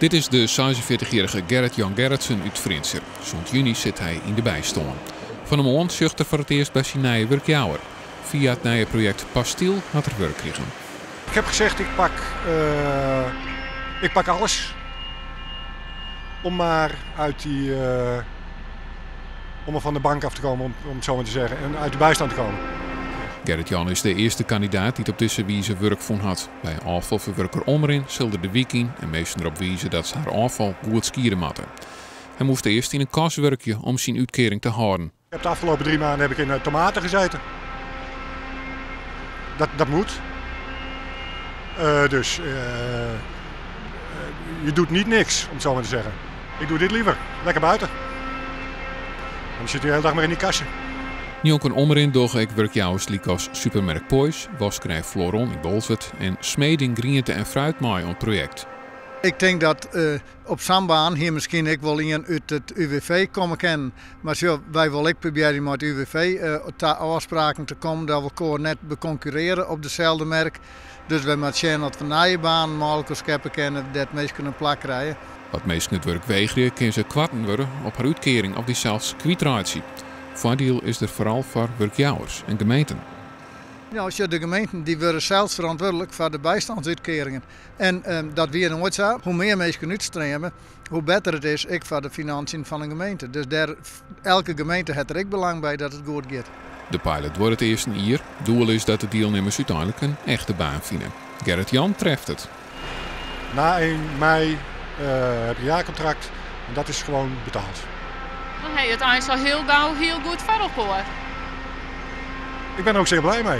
Dit is de 46-jarige Gerrit-Jan Gerritsen uit Frinser. Zond juni zit hij in de bijstonden. Van een maand zucht er voor het eerst bij zijn nieuwe werkjouwer. Via het nieuwe project Pastiel had er werk gekregen. Ik heb gezegd, ik pak alles. Om maar om er van de bank af te komen, om het zo maar te zeggen. En uit de bijstand te komen. Gerrit-Jan is de eerste kandidaat die op deze wijze werk vond had. Bij afvalverwerker Ommerin zulde de week en meesten erop wijzen dat ze haar afval goed skieren matten. Hij moest eerst in een kas werken om zijn uitkering te houden. De afgelopen 3 maanden heb ik in tomaten gezeten. Dat moet. Je doet niet niks, om het zo maar te zeggen. Ik doe dit liever. Lekker buiten. Dan zit je de hele dag maar in die kassen. Nu ook een Ommerin doog ik werkjouwers liek als Supermerk Poys, waskerij Floron in Bolsward en Smeding Groente en Fruit maai op het project. Ik denk dat op Sambaan hier misschien ik wel in uit het UWV komen kennen. Maar zo, wij willen ik proberen met UWV tot afspraken te komen dat we elkaar net beconcurreren op dezelfde merk. Dus we moeten zien dat we nieuwe banen mogelijk scheppen kennen dat mensen kunnen plak krijgen. Wat mensen het werk weigeren, kunnen ze kwatten worden op haar uitkering of die zelfs kwijtratie. Voordeel is er vooral voor werkjouwers en gemeenten. Ja, de gemeenten die worden zelfs verantwoordelijk voor de bijstandsuitkeringen. En dat weer nooit zo. Hoe meer mensen uitstremen, hoe beter het is voor de financiën van een gemeente. Dus elke gemeente heeft er ook belang bij dat het goed gaat. De pilot wordt het eerst een jaar. Het doel is dat de deelnemers uiteindelijk een echte baan vinden. Gerrit-Jan treft het. Na 1 mei heb je een jaarcontract en dat is gewoon betaald. Dan heb je het eigenlijk al heel gauw heel goed voor elkaar. Ik ben er ook zeer blij mee.